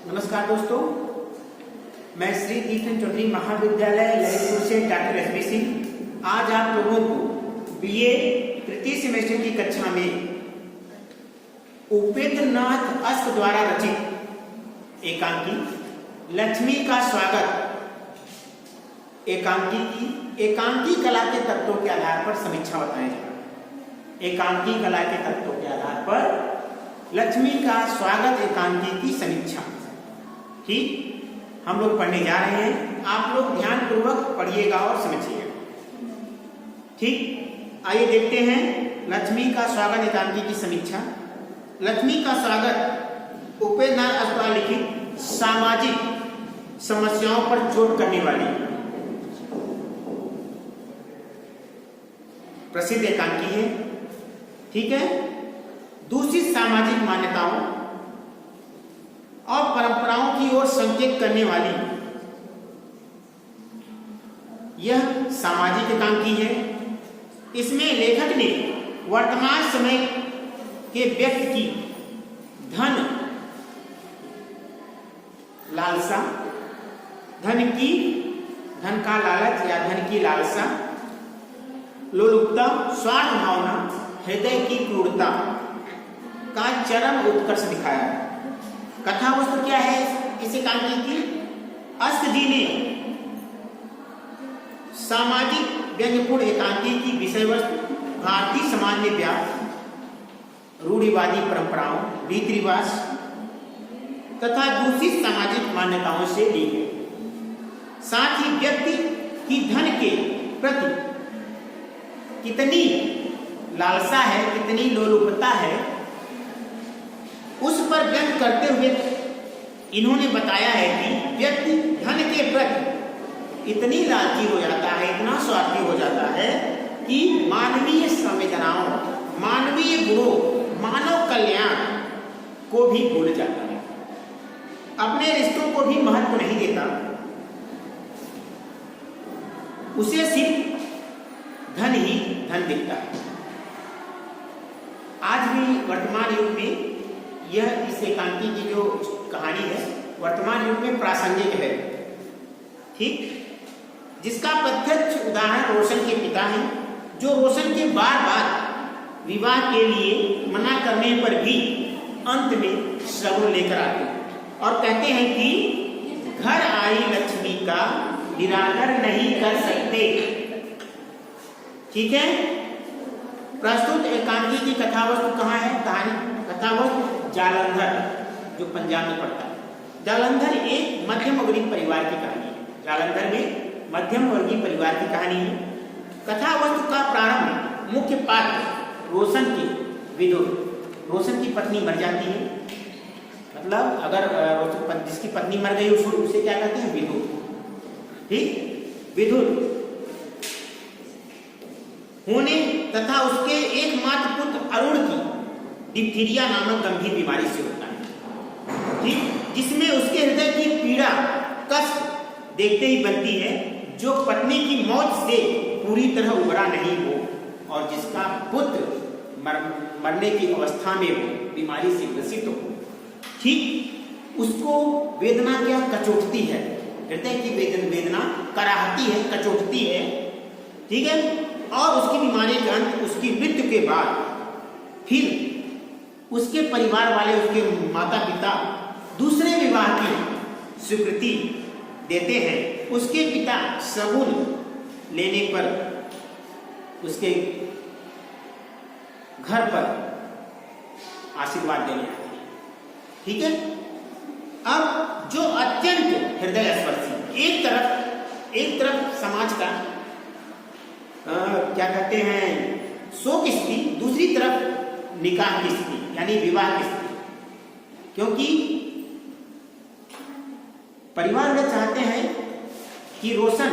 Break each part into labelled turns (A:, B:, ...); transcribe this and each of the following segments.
A: नमस्कार दोस्तों, मैं श्री कृष्ण चौधरी महाविद्यालय ललितपुर से डॉक्टर एस बी सिंह आज आप लोगों को बीए तृतीय सेमेस्टर की कक्षा में उपेंद्रनाथ अश्क द्वारा रचित एकांकी लक्ष्मी का स्वागत एकांकी कला के तत्वों के आधार पर समीक्षा बताएंगे। एकांकी कला के तत्वों के आधार पर लक्ष्मी का स्वागत एकांकी की समीक्षा। ठीक, हम लोग पढ़ने जा रहे हैं, आप लोग ध्यान पूर्वक पढ़िएगा और समझिएगा। ठीक, आइए देखते हैं लक्ष्मी का स्वागत एकांकी की समीक्षा। लक्ष्मी का स्वागत उपेंद्रनाथ अश्क द्वारा लिखित सामाजिक समस्याओं पर चोट करने वाली प्रसिद्ध एकांकी है। ठीक है, दूषित सामाजिक मान्यताओं और परंपराओं की ओर संकेत करने वाली यह सामाजिक एकांकी है। इसमें लेखक ने वर्तमान समय के व्यक्ति की धन लालसा, धन का लालच या धन की लालसा, लोलुपता, स्वार्थ भावना, हृदय की क्रूरता का चरम उत्कर्ष दिखाया है। कथा वस्तु क्या है इस एकांकी की? अश्क जी ने सामाजिक व्यंग्यपूर्ण एकांकी की विषय वस्तु भारतीय समाज में व्याप्त रूढ़िवादी परंपराओं, रीति रिवाज तथा दूषित सामाजिक मान्यताओं से ली है। साथ ही व्यक्ति की धन के प्रति कितनी लालसा है, कितनी लोलुपता है, उस पर व्यंग करते हुए इन्होंने बताया है कि व्यक्ति धन के प्रति इतनी लालची हो जाता है, इतना स्वार्थी हो जाता है कि मानवीय संवेदनाओं, मानवीय गुणों, मानव कल्याण को भी भूल जाता है, अपने रिश्तों को भी महत्व नहीं देता, उसे सिर्फ धन ही धन दिखता है। आज भी वर्तमान युग में यह इस एकांकी की जो कहानी है वर्तमान युग में प्रासंगिक है। ठीक, जिसका प्रत्यक्ष उदाहरण रोशन के पिता हैं, जो रोशन के बार बार विवाह के लिए मना करने पर भी अंत में सगुन लेकर आते हैं और कहते हैं कि घर आई लक्ष्मी का निरादर नहीं कर सकते। ठीक है, प्रस्तुत एकांकी की कथा वस्तु कहाँ है? कथा वस्तु जालंधर, जो पंजाब में पड़ता है। जालंधर एक मध्यम वर्गीय परिवार की कहानी है। जालंधर में मध्यम वर्गीय परिवार की कहानी है। कथा वस्तु का प्रारंभ मुख्य पात्र रोशन की विदुर, रोशन की पत्नी मर जाती है, मतलब अगर जिसकी पत्नी मर गई उसे क्या कहते हैं? विदुर। ठीक, विदुर होने तथा उसके एकमात्र पुत्र अरुण की डिप्थीरिया नामक गंभीर बीमारी से होता है। ठीक, जिसमें उसके हृदय की पीड़ा कष्ट देखते ही बनती है, जो पत्नी की मौत से पूरी तरह उबरा नहीं हो और जिसका पुत्र मरने की अवस्था में हो, बीमारी से ग्रसित हो। ठीक, उसको वेदना क्या कचोटती है, हृदय की वेदना कराहती है, कचोटती है। ठीक है, और उसकी बीमारी के अंत, उसकी मृत्यु के बाद फिर उसके परिवार वाले, उसके माता पिता दूसरे विवाह की स्वीकृति देते हैं। उसके पिता सगुन लेने पर उसके घर पर आशीर्वाद देने आते हैं। ठीक है, अब जो अत्यंत हृदय स्पर्शी, एक तरफ समाज का क्या कहते हैं शोक स्थिति, दूसरी तरफ निकाह की स्थिति यानी विवाह की स्थिति, क्योंकि परिवार वाले चाहते हैं कि रोशन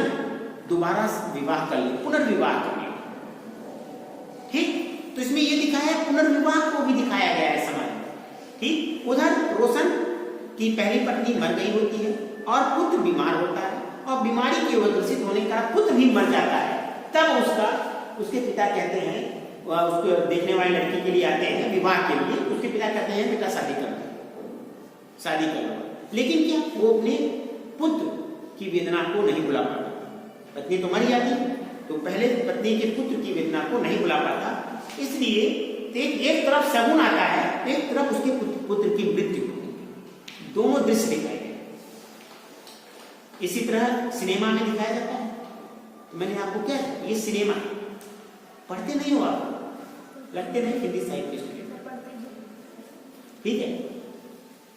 A: दोबारा विवाह कर ले, पुनर्विवाह कर ले। ठीक, तो इसमें यह दिखाया है, पुनर्विवाह को भी दिखाया गया है समाज। ठीक, उधर रोशन की पहली पत्नी मर गई होती है और पुत्र बीमार होता है और बीमारी के ग्रसित होने का पुत्र भी मर जाता है। तब उसके पिता कहते हैं, उसको देखने वाली लड़की के लिए आते हैं विवाह के लिए, उसके पिता कहते हैं बेटा शादी कर लो। लेकिन क्या वो अपने पुत्र की वेदना को नहीं भुला पाता। पत्नी तो मर जाती, तो पहले पत्नी के पुत्र की वेदना को नहीं भुला पाता, इसलिए एक तरफ शगुन आता है, एक तरफ उसके पुत्र की मृत्यु होती है। दोनों दृश्य दिखाए गए। इसी तरह सिनेमा में दिखाया जाता है। मैंने आपको क्या, ये सिनेमा पढ़ते नहीं हो आप, लगते नहीं हिंदी साहित्य स्टूडेंट, ठीक है,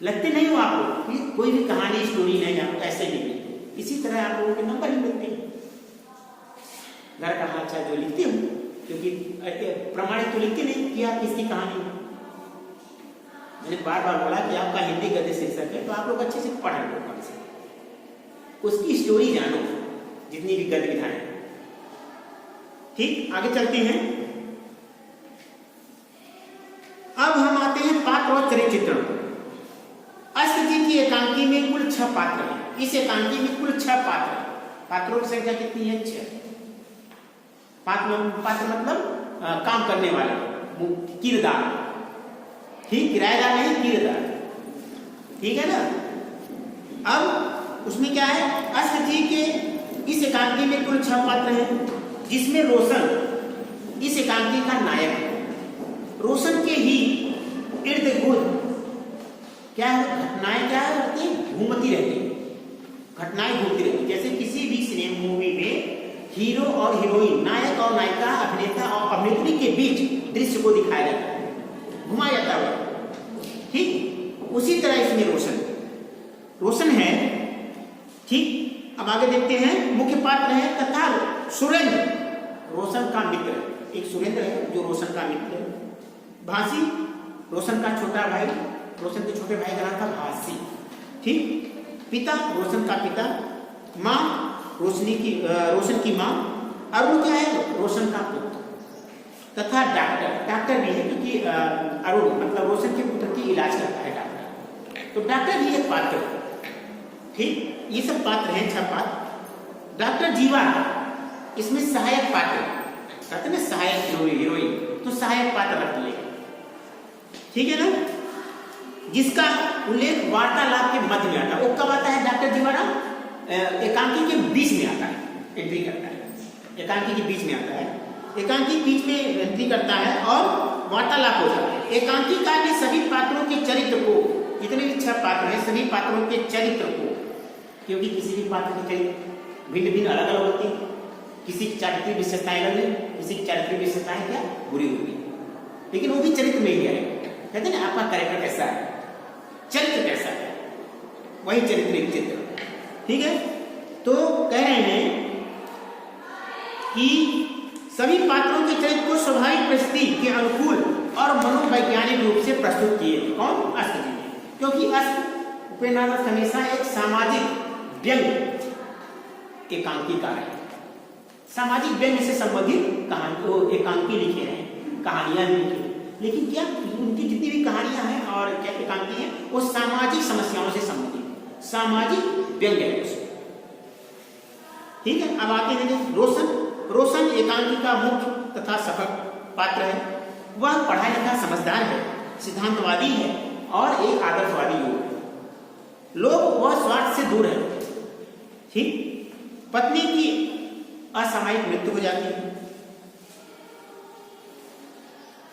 A: लगते नहीं हो आपको, कोई भी कहानी स्टोरी नहीं आपको ऐसे नहीं मिलती। इसी तरह आप लोगों के नंबर ही मिलते हैं। घर का हादसा जो लिखते हो, क्योंकि प्रमाणित तो लिखते नहीं कि आप किसकी कहानी। मैंने बार बार बोला कि आपका हिंदी गद्य शीर्षक है, तो आप लोग अच्छे से पढ़ लो, कम से उसकी स्टोरी जानो, जितनी भी गद्य विधाएं। ठीक, आगे चलते हैं। अब हम आते हैं पात्र और चरित्र चित्रण पर। अस्क जी की एकांकी में कुल 6 पात्र हैं। इस एकांकी में कुल 6 पात्र हैं। पात्रों की संख्या कितनी है? 6। पात्र मतलब काम करने वाले, किरदार, ठीक, किराएदार नहीं, किरदार, ठीक है ना। अब उसमें क्या है, अस्क जी के इस एकांकी में कुल 6 पात्र हैं, जिसमें रोशन इस एकांकी का नायक है। रोशन के ही इर्द गिर्द क्या है, घटनाएं क्या रहती, घूमती रहती, घटनाएं घूमती रहती। जैसे किसी भी सिनेमा मूवी में हीरो और हीरोइन, नायक और नायिका, अभिनेता और अभिनेत्री के बीच दृश्य को दिखाया जाता है, घुमाया जाता है, ठीक। उसी तरह इसमें रोशन है, ठीक। अब आगे देखते हैं, मुख्य पात्र है तथा सुरेंद्र, रोशन का मित्र। एक सुरेंद्र है जो रोशन का मित्र है। भासी, रोशन का छोटा भाई, रोशन के छोटे भाई का नाम था भासी, ठीक। पिता, रोशन का पिता। माँ, रोशन की माँ। अरुण क्या है, रोशन का पुत्र। तथा डॉक्टर भी है, क्योंकि अरुण मतलब रोशन के पुत्र की इलाज करता है डॉक्टर, तो डॉक्टर भी एक पात्र है, ठीक। ये सब पात्र हैं, 6 पात्र। डॉक्टर जीवा इसमें सहायक पात्र, कहते हैं सहायक हीरोइन, तो सहायक पात्र रख ले, ठीक है ना, जिसका उल्लेख वार्तालाप के मध्य में आता है। वो कब आता है? डॉक्टर जीवाराम एकांकी के बीच में आता है, एंट्री करता है, एकांकी के बीच में आता है, एकांकी बीच में एंट्री करता है और वार्तालाप हो जाता है। एकांकीकार ने सभी पात्रों के चरित्र को, जितने भी 6 पात्र हैं, सभी पात्रों के चरित्र को, क्योंकि किसी भी पात्र के चरित्र भिन्न भिन्न अलग अलग होते हैं, किसी की चारित्रिक विशेषताएं अलग है, किसी की चारित्रिक विशेषताएं क्या बुरी होगी, लेकिन वो भी चरित्र में ही आएगा। कहते हैं ना, आपका कैरेक्टर कैसा है, चरित्र कैसा है, वही चरित्रिक चित्र, ठीक है। तो कह रहे हैं कि सभी पात्रों के चरित्र को स्वाभाविक परिस्थिति के अनुकूल और मनोवैज्ञानिक रूप से प्रस्तुत किए। कौन? अस्क जी ने, क्योंकि अस्क उपेंद्र नाथ हमेशा एक सामाजिक व्यंग एकांकीकार है, सामाजिक व्यंग से संबंधित कहानी एकांकी लिखे हैं, कहानियां लिखी, लेकिन क्या उनकी जितनी भी कहानियां हैं और क्या एकांकी हैं, वो सामाजिक समस्याओं से संबंधित, सामाजिक व्यंग है उसमें, ठीक है। अब आते हैं रोशन एकांकी का मुख्य तथा सफल पात्र है। वह पढ़ा लिखा समझदार है, सिद्धांतवादी है और एक आदर्शवादी लोग वह स्वार्थ से दूर है, ठीक। पत्नी की असामयिक मृत्यु हो जाती है,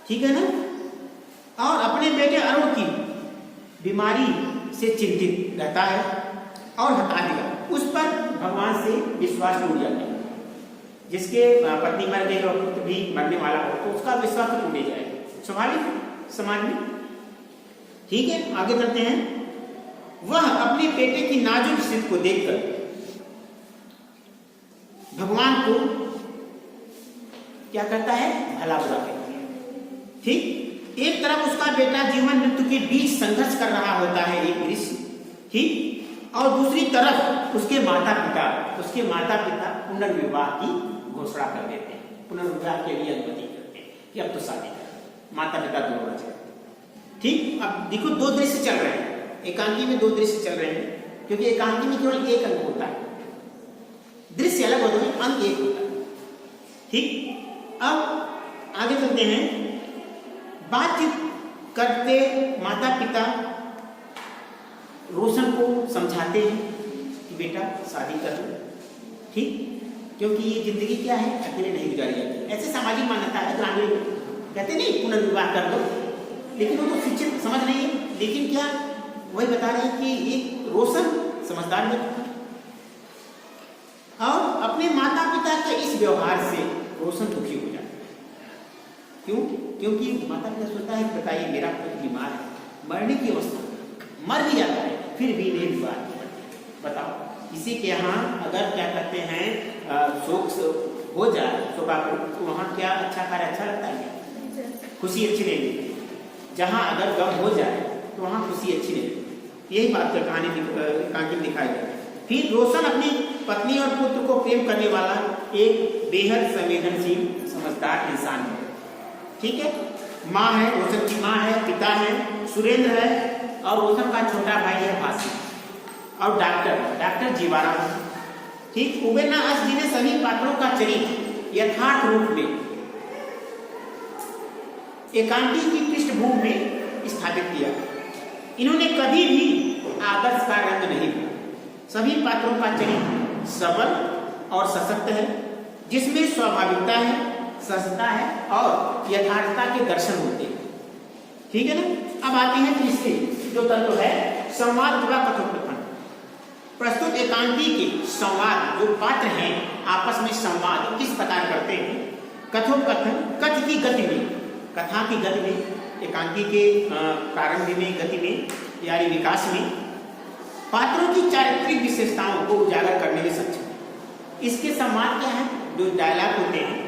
A: ठीक है ना, और अपने बेटे अरुण की बीमारी से चिंतित रहता है और हटा देगा। उस पर भगवान से विश्वास टूट जाता है। जिसके पत्नी मर गई और पुत्र भी मरने वाला हो, तो उसका विश्वास टूट जाएगा, स्वाभाविक समाज में, ठीक है। आगे चलते हैं। वह अपने बेटे की नाजुक स्थिति को देखकर भगवान को क्या करता है? भला बुरा कहता है, ठीक। एक तरफ उसका बेटा जीवन मृत्यु के बीच संघर्ष कर रहा होता है, एक दृश्य, ठीक, और दूसरी तरफ उसके माता पिता पुनर्विवाह की घोषणा कर देते हैं, पुनर्विवाह के लिए अनुमति करते हैं कि अब तो शादी कर, माता पिता दोनों राजी हैं, ठीक। अब देखो 2 दृश्य चल रहे हैं, एकांकी में 2 दृश्य चल रहे हैं, क्योंकि एकांकी में केवल एक अंक होता है, दृश्य अलग होते हैं, अंक एक होता है, ठीक। अब आगे चलते हैं। बातचीत करते माता पिता रोशन को समझाते हैं कि बेटा शादी कर लो, ठीक, क्योंकि ये जिंदगी क्या है, अकेले नहीं गुजारी जाती। ऐसे सामाजिक मान्यता है, ग्रामीण कहते नहीं पुनर्विवाह कर लो, लेकिन वो तो शिक्षित समझ नहीं है। लेकिन क्या वही बता रहे हैं कि एक रोशन समझदार व्यक्ति और अपने माता पिता के इस व्यवहार से रोशन दुखी हो जाता है। क्यों? क्योंकि माता पिता सोचता है बताइए मेरा पुत्र बीमार है, मरने की अवस्था, मर भी जाता है, फिर भी नहीं विवाह नहीं करते। बताओ, किसी के यहाँ अगर क्या कहते हैं शोक हो जाए शोकाकुल, तो वहाँ क्या अच्छा कार्य अच्छा लगता है? खुशी अच्छी नहीं लगती। जहाँ अगर गम हो जाए तो वहाँ खुशी अच्छी नहीं लगती। यही बात का कहानी एकांकी में दिखाई गई। फिर रोशन अपनी पत्नी और पुत्र को प्रेम करने वाला एक बेहद संवेदनशील समझदार इंसान है, ठीक है। माँ है, रोशन की माँ है, पिता है सुरेंद्र है, और रोशन का छोटा भाई है भासी, और डॉक्टर जीवाराम, ठीक। उबेना अस जी ने सभी पात्रों का चरित्र यथार्थ रूप में एकांकी की पृष्ठभूमि में स्थापित किया। इन्होंने कभी भी आदर्श का रंग नहीं दिया। सभी पात्रों का चरित्र सबल और सशक्त है, जिसमें स्वाभाविकता है, सहजता है और यथार्थता के दर्शन होते हैं, ठीक है ना। अब आते हैं तीसरे जो तत्व है संवाद व कथोपकथन। प्रस्तुत एकांकी के संवाद, जो पात्र हैं आपस में संवाद किस प्रकार करते हैं, कथोपकथन, कथ की गति में, कथा की गति में, एकांकी के प्रारंभ में, गति में यानी विकास में, पात्रों की चारित्रिक विशेषताओं को उजागर करने में सक्षम। इसके संवाद क्या है, जो डायलॉग होते हैं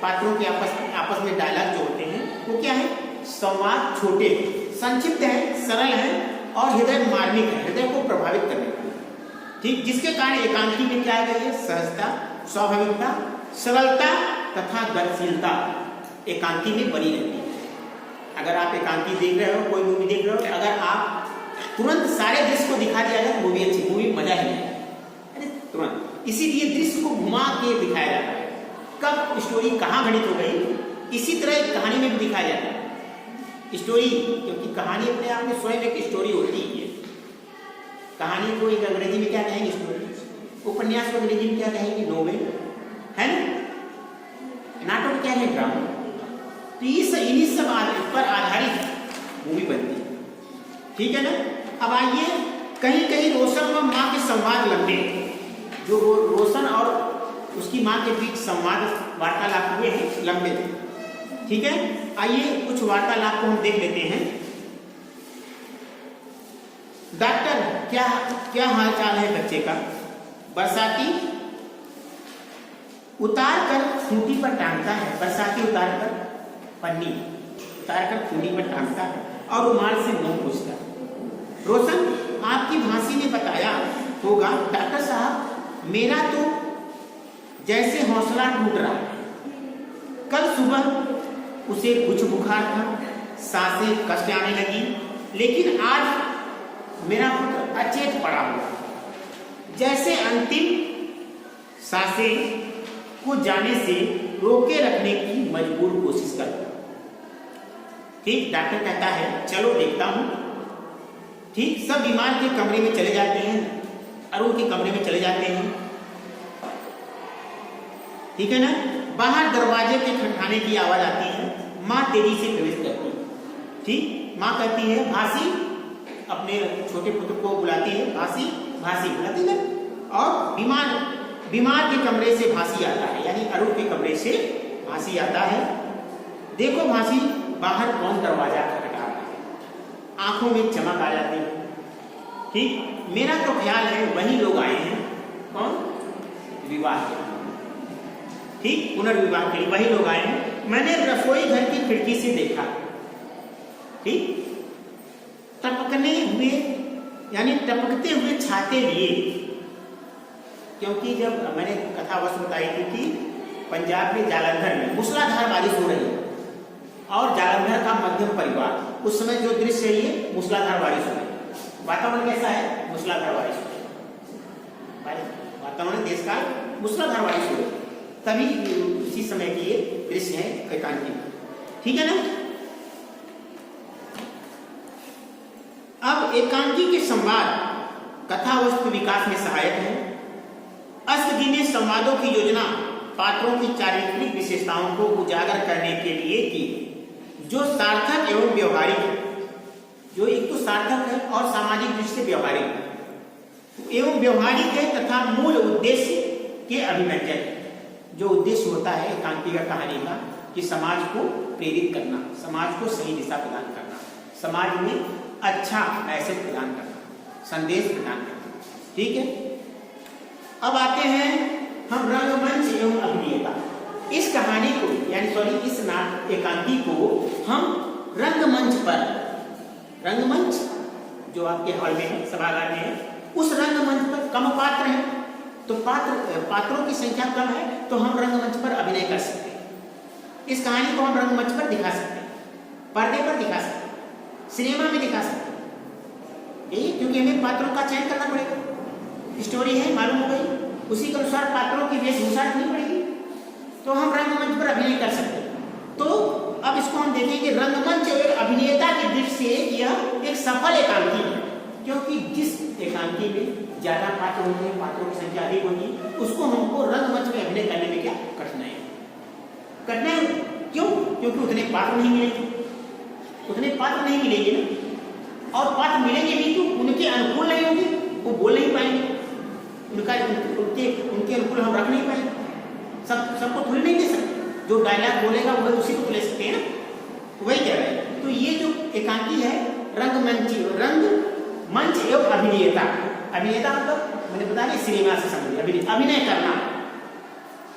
A: पात्रों के आपस में डायलॉग जो होते हैं वो क्या है, संवाद छोटे, संक्षिप्त है, सरल है और हृदय मार्मिक है, हृदय को प्रभावित करने वाले, ठीक। जिसके कारण एकांकी में क्या है, सहजता, स्वाभाविकता, सरलता तथा गतिशीलता एकांकी में बनी रहती है। अगर आप एकांकी देख रहे हो, कोई मूवी देख रहे हो, अगर आप तुरंत सारे दृश्य को दिखा दिया जाए, मूवी अच्छी, मूवी मजा ही नहीं, अरे तुरंत। इसीलिए दृश्य को घुमा के दिखाया जाता है, कब स्टोरी कहाँ घटित हो गई, इसी तरह कहानी में भी दिखाया जाता है स्टोरी, क्योंकि कहानी अपने आप में स्वयं एक स्टोरी होती है। कहानी को एक अंग्रेजी में क्या कहेंगे, स्टोरी। उपन्यास को अंग्रेजी में क्या कहेंगे, नोवेल, है ना। नाटक क्या है, ड्रामा। तो इन्हीं सब पर आधारित मूवी बनती है, ठीक है ना। अब आइए, कहीं कहीं रोशन व माँ के संवाद लंबे, जो रोशन और उसकी माँ के बीच संवाद वार्तालाप हुए हैं, लंबे, ठीक है। आइए कुछ वार्तालाप को हम देख लेते हैं। डॉक्टर, क्या हालचाल है बच्चे का? बरसाती उतार कर खूंटी पर टांगता है, बरसाती उतार कर पन्नी उतार कर खूंटी पर टांगता है और रुमाल से मुंह पोंछता है। रोशन, आपकी भांसी ने बताया होगा डॉक्टर साहब, मेरा तो जैसे हौसला टूट रहा है। कल सुबह उसे कुछ बुखार था, सांसें कष्ट आने लगी, लेकिन आज मेरा पुत्र अचेत पड़ा हुआ, जैसे अंतिम सांसें को जाने से रोके रखने की मजबूर कोशिश करता। ठीक, डॉक्टर कहता है चलो देखता हूं। ठीक, सब बीमार के कमरे में चले जाते हैं, अरुण के कमरे में चले जाते हैं, ठीक है ना। बाहर दरवाजे के खटखटाने की आवाज आती है, माँ तेजी से प्रवेश करती है। ठीक, माँ कहती है भासी, अपने छोटे पुत्र को बुलाती है, भासी भासी बुलाती है, और बीमार के कमरे से भासी आता है, यानी अरुण के कमरे से भासी आता है। देखो भासी, बाहर कौन दरवाजा खटखटा रहा है। आंखों में चमक आ जाती है। ठीक, मेरा तो ख्याल है वही लोग आए हैं, कौन? विवाह के, ठीक, पुनर्विवाह के लिए वही लोग आए हैं। मैंने रसोई घर की खिड़की से देखा। ठीक, टपकने हुए यानी टपकते हुए छाते लिए, क्योंकि जब मैंने कथा वस्तु बताई थी कि पंजाब में जालंधर में मूसलाधार बारिश हो रही है और जालंधर का मध्यम परिवार, उस समय जो दृश्य है ये मूसलाधार बारिश हो रही है। वातावरण कैसा है? मूसलाधार बारिश हो रही है, वातावरण देश का मूसलाधार बारिश हो रही है, तभी उसी समय की ये दृश्य है एकांकी, ठीक है ना। अब एकांकी के संवाद कथा वस्तु विकास में सहायक है। अष्टजी ने संवादों की योजना पात्रों की चारित्रिक विशेषताओं को उजागर करने के लिए की, जो सार्थक एवं व्यवहारिक है, जो एक तो सार्थक है और सामाजिक दृष्टि से व्यवहारिक एवं व्यवहारिक है तथा मूल उद्देश्य के अभिव्यंजक है। जो उद्देश्य होता है एकांकी का कहानी का कि समाज को प्रेरित करना, समाज को सही दिशा प्रदान करना, समाज में अच्छा मैसेज प्रदान करना, संदेश प्रदान करना। ठीक है, अब आते हैं हम रंगमंच एवं अभिनेता। इस कहानी को यानी सॉरी इस नाटक एकांकी को हम रंगमंच पर, रंगमंच जो आपके हॉल में है, सभागार में है, उस रंगमंच पर कम पात्र हैं तो पात्रों की संख्या कम है तो हम रंगमंच पर अभिनय कर सकते हैं। इस कहानी को हम रंगमंच पर दिखा सकते हैं, पर्दे पर दिखा सकते हैं, सिनेमा में दिखा सकते हैं। यही क्योंकि हमें पात्रों का चयन करना पड़ेगा। स्टोरी है मालूम हो गई, उसी के अनुसार पात्रों की वेशभूषा रखनी पड़ेगी, तो हम रंगमंच पर अभिनय कर सकते हैं। तो अब इसको हम देखेंगे रंगमंच और अभिनेता की दृष्टि से यह एक सफल एकांकी है, क्योंकि जिस एकांकी में ज्यादा पात्र होंगे, पात्रों की संख्या अधिक होगी, उसको हमको रंगमंच में अभिनय करने में क्या कठिनाई क्यों? क्योंकि उतने पात्र नहीं मिलेंगे, उतने पात्र नहीं मिलेंगे ना, और पात्र मिलेंगे भी तो उनके अनुकूल नहीं होंगे, वो बोल नहीं पाएंगे, उनके अनुकूल हम रख नहीं पाएंगे, सबको थोड़ी नहीं दे सकते। जो डायलॉग बोलेगा वो उसी को ले सकते हैं ना, वही कह रहे हैं। तो ये जो एकांकी है रंगमंच एवं अभिनेता, अभिनेता मतलब मैंने बताया सिनेमा से संबंधित अभिनय करना,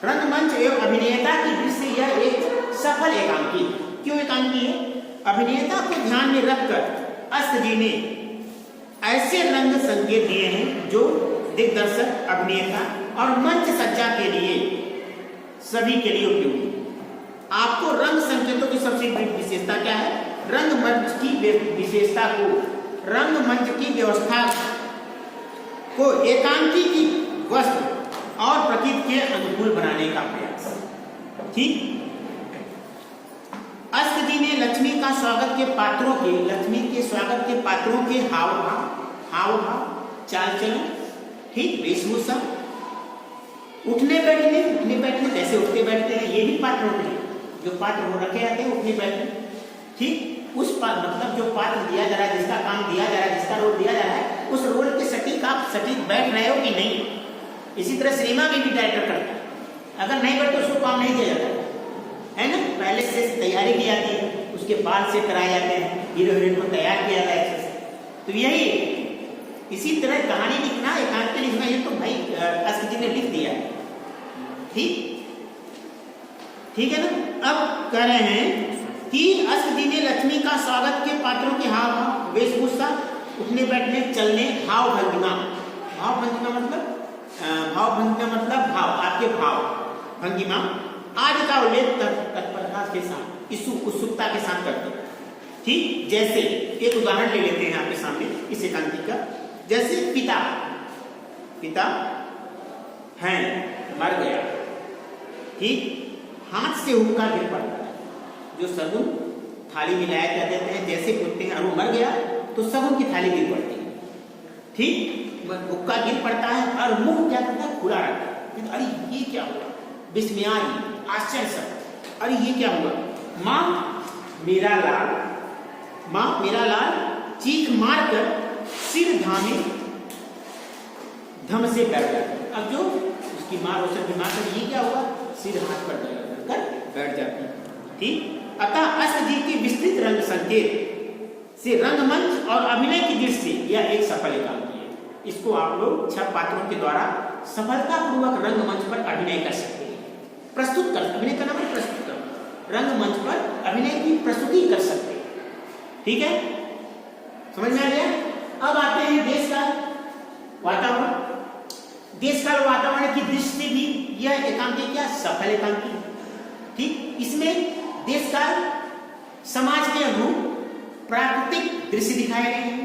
A: रंगमंच एवं अभिनेता की दृष्टि से यह एक सफल एकांकी। क्यों एकांकी है? अभिनेता को ध्यान में रखकर अष्टजी ने ऐसे रंग संकेत दिए हैं जो दिग्दर्शक, अभिनेता और मंच सज्जा के लिए सभी के लिए उपयोगी। आपको रंग संकेतों की सबसे बड़ी विशेषता क्या है? रंगमंच की विशेषता को, रंगमंच की व्यवस्था को एकांकी की वस्तु और प्रकृति के अनुकूल बनाने का प्रयास। ठीक, अष्टजी ने लक्ष्मी का स्वागत के पात्रों के, लक्ष्मी के स्वागत के पात्रों के हाव भाव, चाल चलन, ठीक, वेशभूषा, उठने बैठने कैसे उठते बैठते हैं, ये भी पात्र होते हैं। जो पात्र हो रखे जाते हैं उठने बैठने, ठीक, उस मतलब जो पात्र दिया जा रहा है, जिसका काम दिया जा रहा है, जिसका रोल दिया जा रहा है, उस रोल के सटीक आप सटीक बैठ रहे हो कि नहीं। इसी तरह सिनेमा में भी डायरेक्टर करता है, अगर नहीं बैठते उसको काम नहीं दिया जाता है ना। पहले से तैयारी की जाती है, उसके बाल से कराए जाते हैं, हीरो हीरोइन को तैयार किया जाता है। तो यही इसी तरह कहानी लिखना, एकांकी लिखना, ये तो भाई अष्टजी ने लिख दिया है। ठीक है ना। अब कह रहे हैं कि अष्टजी ने लक्ष्मी का स्वागत के पात्रों के हाव भाव, वेशभूषा, उठने बैठने, चलने, भाव भंगिमा मतलब भाव, आपके भाव भंगिमा आदि का उल्लेख तत्परता के साथ, उत्सुकता के साथ करते हैं। ठीक, जैसे एक उदाहरण ले लेते हैं आपके सामने इस एकांकी का। जैसे पिता हैं, मर गया, ठीक, हाथ से हुक्का गिर पड़ता है, जो सगुन थाली मिलाया क्या देते हैं, जैसे पूछते हैं और वो मर गया तो सगुन की थाली गिर पड़ती है। ठीक, हुक्का गिर पड़ता है और मुंह क्या करता है, खुला रहता है। अरे ये क्या हुआ, विस्मयाई, आश्चर्य से, अरे ये क्या हुआ। माँ मेरा लाल चीख मारकर सिर धामे धम से बैठ जाता। अब जो उसकी माँ रोशन की माँ कर ये क्या हुआ, सिर हाथ पर कर बैठ जाती। ठीक, अतः अष्टजी के विस्तृत रंग संकेत से रंगमंच और अभिनय की दृष्टि से यह एक सफल एकांकी है। इसको आप लोग 6 पात्रों के द्वारा सफलतापूर्वक रंगमंच पर अभिनय कर सकते हैं, प्रस्तुत कर, अभिनय करना मतलब प्रस्तुत करना, रंगमंच पर अभिनय की प्रस्तुति कर सकते हैं। ठीक है, समझ में आ गया। अब आते हैं देश का वातावरण। देश का वातावरण की दृष्टि से भी यह एकांकी क्या, सफल एकांकी। ठीक, इसमें देश का समाज के अनुरूप प्राकृतिक दृश्य दिखाए गए हैं,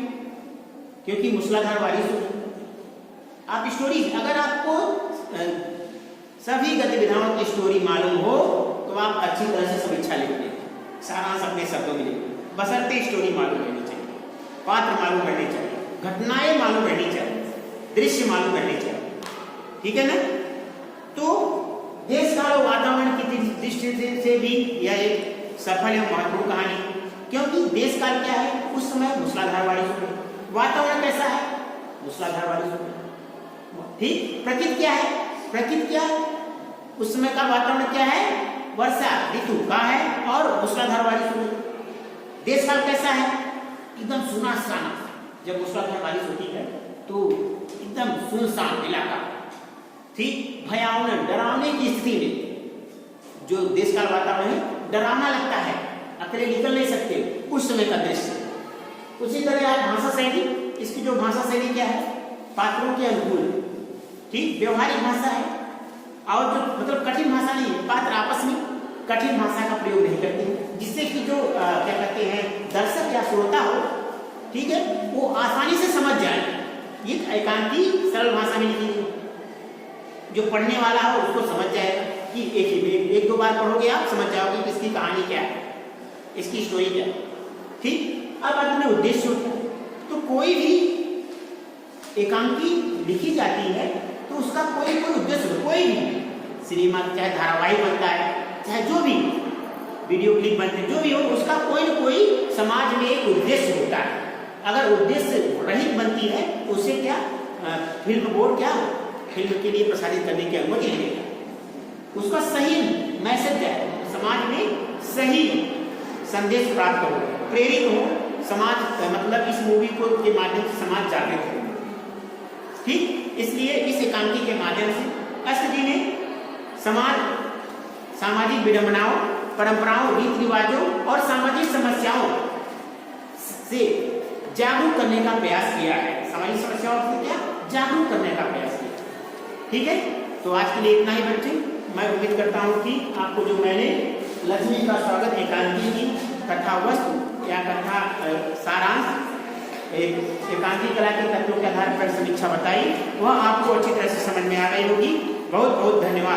A: क्योंकि मूसलाधार बारिश हो। आप स्टोरी, अगर आपको सभी गतिविधियों की स्टोरी मालूम हो तो आप अच्छी तरह से समीक्षा लिख लें, सारांश अपने शब्दों में लिखें, बशर्ते स्टोरी मालूम रहनी चाहिए, पात्र मालूम रहने चाहिए, घटनाएं मालूम रहनी चाहिए, दृश्य मालूम करने चाहिए। ठीक है ना? तो देश काल और वातावरण की दृष्टि से भी यह एक सफल एवं महत्वपूर्ण कहानी, क्योंकि देश काल क्या है, उस समय मूसलाधार बारिश हो रही। वातावरण कैसा है, मूसलाधार बारिश हो रही। ठीक, प्रकृति क्या है, प्रकृति क्या उस समय का वातावरण क्या है, वर्षा ऋतु का है और मूसलाधार बारिश हो रही। देश काल कैसा है, एकदम सुनसान। जब मूसलाधार बारिश होती है तो एकदम सुनसान इलाका, ठीक, भयावह डरावने की स्थिति में जो देश काल वातावरण है, डरावना लगता है, अकेले निकल नहीं सकते उस समय का दृश्य। उसी तरह आज भाषा शैली, इसकी जो भाषा शैली क्या है, पात्रों के अनुकूल, ठीक, व्यवहारिक भाषा है और जो मतलब कठिन भाषा नहीं है। पात्र आपस में कठिन भाषा का प्रयोग नहीं करते, जिससे कि जो क्या कहते हैं दर्शक या श्रोता हो, ठीक है, वो आसानी से समझ जाए। ये एकांकी सरल भाषा में लिखी गई, जो पढ़ने वाला हो उसको समझ जाएगा कि एक दो बार पढ़ोगे आप समझ जाओगे कि इसकी कहानी क्या है, इसकी स्टोरी क्या है। ठीक, अब बात में उद्देश्य होता है। तो कोई भी एकांकी लिखी जाती है तो उसका कोई उद्देश्य हो, कोई भी सिनेमा चाहे धारावाहिक बनता है, चाहे जो भी वीडियो क्लिप बनते हैं, जो भी हो, उसका कोई न कोई समाज में एक उद्देश्य होता है। अगर उद्देश्य रहित बनती है तो उसे क्या फिल्म बोर्ड क्या फिल्म के लिए प्रसारित करने की अनुमति नहीं देता। उसका सही मैसेज है, समाज में सही संदेश प्राप्त हो, प्रेरित हो समाज, मतलब इस मूवी को के माध्यम से समाज जागृत हो। ठीक, इसलिए इस एकांकी के माध्यम से अष्ट जी ने सामाजिक विडंबनाओं, परंपराओं, रीति रिवाजों और सामाजिक समस्याओं से जागरूक करने का प्रयास किया है। सामाजिक समस्याओं से क्या जागरूक करने का प्रयास किया। ठीक है, तो आज के लिए इतना ही बच्चे। मैं उम्मीद करता हूँ कि आपको जो मैंने लक्ष्मी का स्वागत एकांकी की कथा वस्तु या कथा सारांश, एकांकी कला के तत्वों के आधार पर समीक्षा बताई, वह आपको अच्छी तरह से समझ में आ गई होगी। बहुत बहुत धन्यवाद।